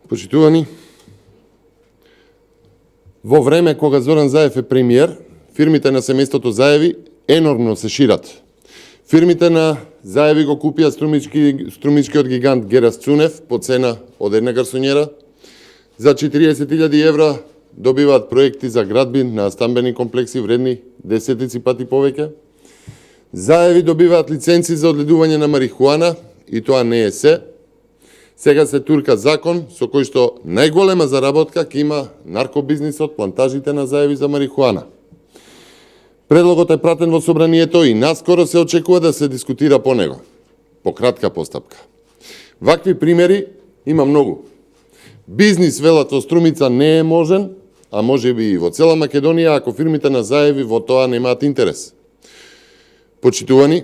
Почитувани, во време кога Зоран Заев е премиер, фирмите на семејството Заеви енормно се шират. Фирмите на Заеви го купија струмичкиот гигант Герас Цунев по цена од една гарсонјера. За 40.000 евра добиваат проекти за градби на стамбени комплекси вредни десетици пати повеќе. Заеви добиваат лиценци за одледување на марихуана и тоа не е се. Сега се турка закон со кој што најголема заработка ќе има наркобизнисот, плантажите на Заеви за марихуана. Предлогот е пратен во собранието и наскоро се очекува да се дискутира по него, по кратка постапка. Вакви примери има многу. Бизнис, велат, во Струмица не е можен, а може би и во цела Македонија, ако фирмите на Заеви во тоа немаат интерес. Почитувани,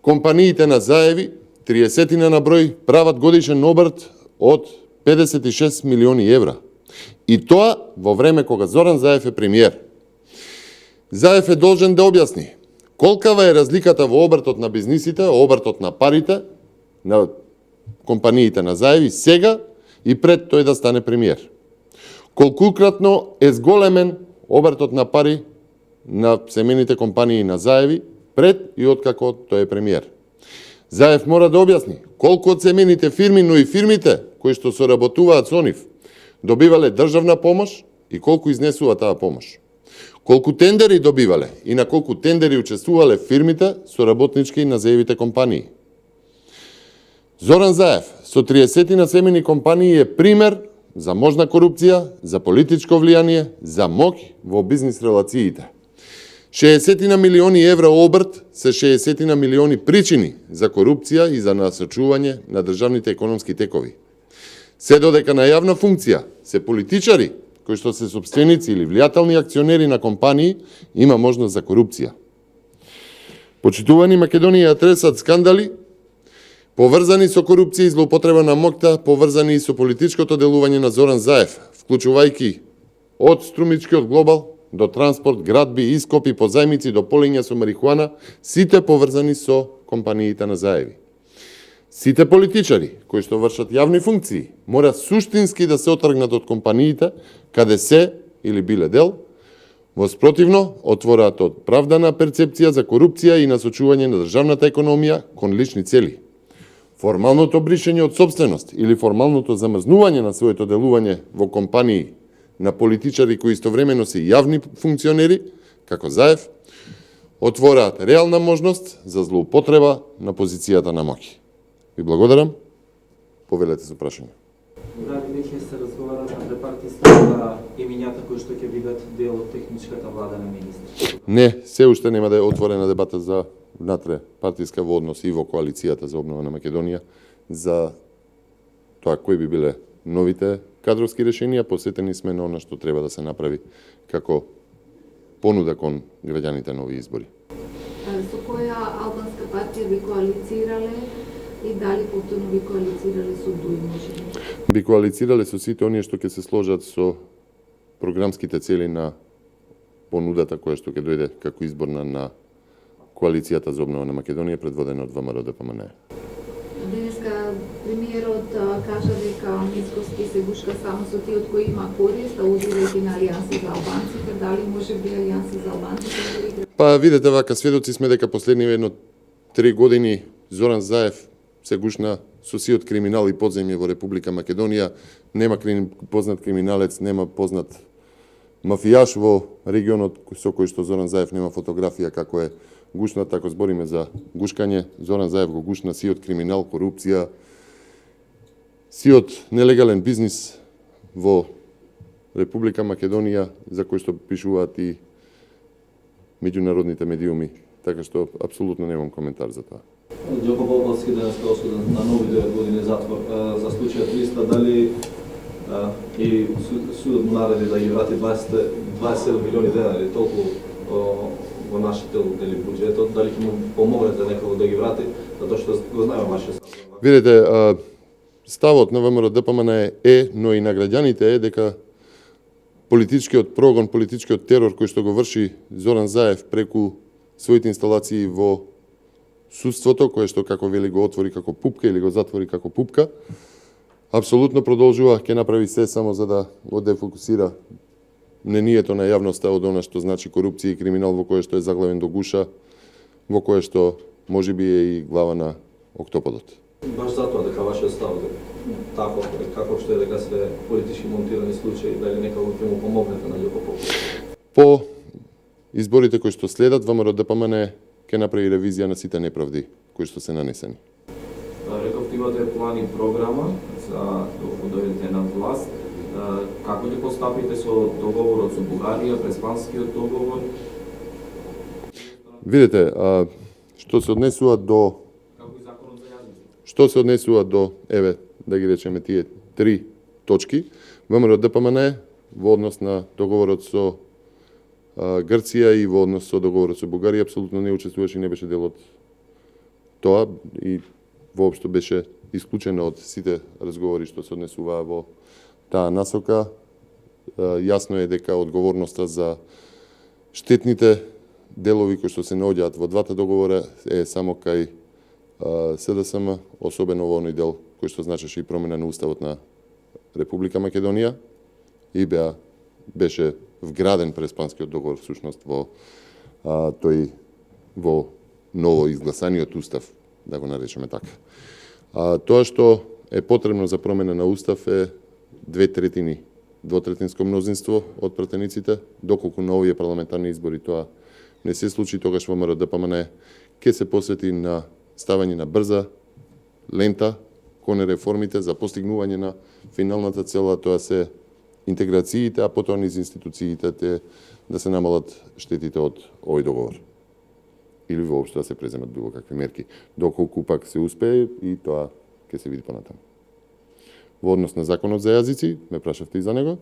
компаниите на Заеви, 30 на број, прават годишен обрт од 56 милиони евра. И тоа во време кога Зоран Заев е премиер. Заев е должен да објасни колкава е разликата во обртот на бизнисите, обртот на парите, на компаниите на Заеви сега и пред тој да стане премиер. Колкукратно е зголемен обртот на пари на семејните компании на Заеви пред и откако тој е премиер. Заев мора да објасни колку од семејните фирми, но и фирмите кои што соработуваат со нив, добивале државна помош и колку изнесува таа помош. Колку тендери добивале и на колку тендери учествувале фирмите соработнички на Заевите компании. Зоран Заев со 30 на семејни компании е пример за можна корупција, за политичко влијание, за моќ во бизнис релациите. 60 на милиони евра обрт се 60 на милиони причини за корупција и за насочување на државните економски текови. Се додека на јавна функција се политичари кои што се собственици или влијателни акционери на компании, има можност за корупција. Почитувани, Македонија тресат скандали поврзани со корупција и злоупотреба на моќта, поврзани и со политичкото делување на Зоран Заев, вклучувајќи од струмичкиот глобал до транспорт, градби, ископи, позајмици до полење со марихуана, сите поврзани со компаниите на Заеви. Сите политичари кои што вршат јавни функции мора суштински да се отргнат од компаниите каде се или биле дел, воспротивно отвораат оправдана перцепција за корупција и насочување на државната економија кон лични цели. Формалното бришење од собственост или формалното замрзнување на своето делување во компании на политичари кои истовремено се јавни функционери, како Заев, отвораат реална можност за злоупотреба на позицијата на моќ. Ви благодарам. Повелете со прашање. Дали веќе се разговара на трипартиста за имињата кои што ќе бидат дел од техничката влада на министри? Не, се уште нема да е отворена дебата за внатре партиска во однос и во коалицијата за обнова на Македонија за тоа кои би биле новите кадровски решенија. Посетени сме на она што треба да се направи како понуда кон граѓаните нови избори. Со која албанска партија би коалицирале и дали повторно би коалицирале со ДУИ, можеби? Би коалицирале со сите оние што ќе се сложат со програмските цели на понудата која што ќе дојде како изборна на коалицијата за обнова на Македонија предводена од ВМРО-ДПМНЕ. Денеска премиерот кажа дека Мицкоски се гушка само со тие кои има корист, а узирајќи на Алијанса за албанците, дали може би Алијанса за албанците? Па видете вака, сведоци сме дека последниве 3 години Зоран Заев се гушна со сиот криминал и подземје во Република Македонија. Нема познат криминалец, нема познат мафијаш во регионот со кој што Зоран Заев нема фотографија како е гушнат. Ако збориме за гушкање, Зоран Заев го гушна сиот криминал, корупција, сиот нелегален бизнис во Република Македонија, за кој што пишуваат и меѓународните медиуми. Така што апсолутно немам коментар за тоа. Ѓоко Болковски денеска осуден на нови 9 години затвор за случајот Листа, дали и судот му нареди да ги врати 27 милиони денари, толку во нашите буџетот, дали ќе му помогнете некако да ги врати, затоа што го знаеме вашиот став? Видете, ставот на ВМРО-ДПМНЕ е, но и на граѓаните е дека политичкиот прогон, политичкиот терор кој што го врши Зоран Заев преку своите инсталации во судството, кое што, како вели, го отвори како пупка или го затвори како пупка, Апсолутно продолжува, ќе направи се само за да го дефокусира мнението на јавноста од она што значи корупција и криминал во кое што е заглавен до гуша, во кое што можеби е и глава на октоподот. Баш затоа дека вашиот став тако како што е дека се политички монтирани случаи, дали некако ќе му помогнете на Љупо Попов? По изборите кои што следат, ВМРО-ДПМН ќе направи ревизија на сите неправди кои што се нанесени. Рековте имате план и програма за кога дојдете на власт. Како ќе постапите со договорот со Бугарија, преспанскиот договор? Видете, што се однесува до Како и законот за јазиците? Што се однесува до, еве, да ги речеме тие три точки, ВМРО-ДПМН во однос на договорот со Грција и во однос со договорот со Бугарија апсолутно не учествуваше и не беше дел од тоа и воопшто беше исклучено од сите разговори што се однесуваа во таа насока. Јасно е дека одговорноста за штетните делови кои што се наоѓаат во двата договора е само кај СДСМ, особено во оној дел кој што значеше и промена на уставот на Република Македонија и беше вграден преспанскиот договор всушност во тој во ново изгласаниот устав, да го наречеме така. Тоа што е потребно за промена на устав е 2/3 двотретинско мнозинство од пратениците, доколку на овие парламентарни избори тоа не се случи, тогаш ВМРО-ДПМН ќе се посвети на ставање на брза лента кон реформите за постигнување на финалната цела, тоа се интеграциите, а потоа низ институциите да се намалат штетите од овој договор. Или воопшто да се преземат било какви мерки. Доколку пак се успее и тоа ќе се види понатаму. Во однос на законот за јазици, ме прашавте и за него,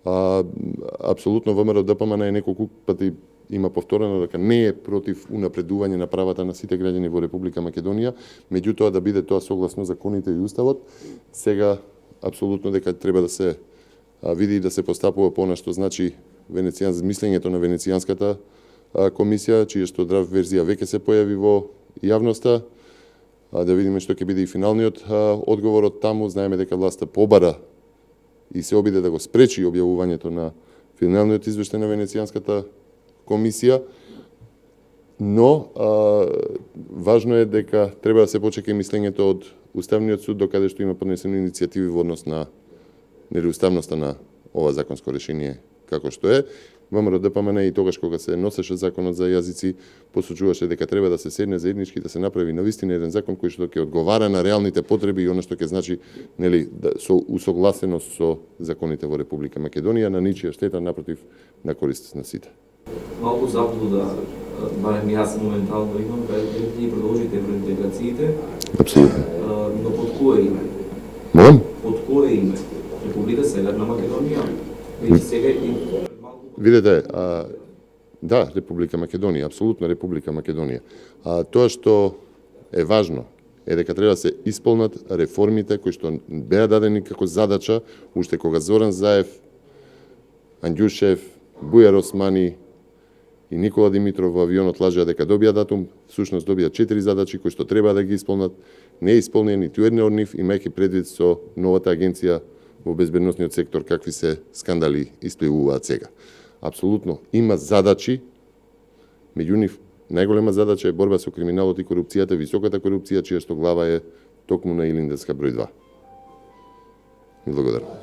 апсолутно ВМРО-ДПМН е неколку пати има повторено дека не е против унапредување на правата на сите граѓани во Република Македонија, меѓутоа да биде тоа согласно законите и уставот, сега апсолутно дека треба да се види и да се постапува по она што значи мислењето на Венецијанската комисија, чија што драфт верзија веќе се појави во јавноста, да видиме што ќе биде и финалниот одговор од таму. Знаеме дека власта побара и се обиде да го спречи објавувањето на финалниот извештај на Венецијанската комисија, но важно е дека треба да се почека и мислењето од Уставниот суд, докаде што има поднесени иницијативи во однос на неуставноста на ова законско решение како што е. ВМРО-ДПМН и тогаш кога се носеше законот за јазици, посочуваше дека треба да се седне заеднички да се направи навистина еден закон кој што ќе одговара на реалните потреби и она што ќе значи, нели, со усогласеност со законите во Република Македонија, на ничија штета, напротив, на корист на сите. Малку заблуда, барем јас моментално имам, дали ќе продолжите евроинтеграциите, но под кое име? Молам? Под кое име? Република Северна Македонија? Веќе сега и Видете, да, Република Македонија, апсолутно Република Македонија. Тоа што е важно е дека треба да се исполнат реформите кои што беа дадени како задача уште кога Зоран Заев, Андјушев, Бујар Османи и Никола Димитров во авионот лажеа дека добија датум, всушност добија 4 задачи кои што треба да ги исполнат, не е исполнени ниту една од нив, имајќи предвид со новата агенција во безбедносниот сектор какви се скандали испливуваат сега. Апсолутно има задачи, меѓу нив најголема задача е борба со криминалот и корупцијата, високата корупција, чија што глава е токму на Илинденска број 2. Благодарам.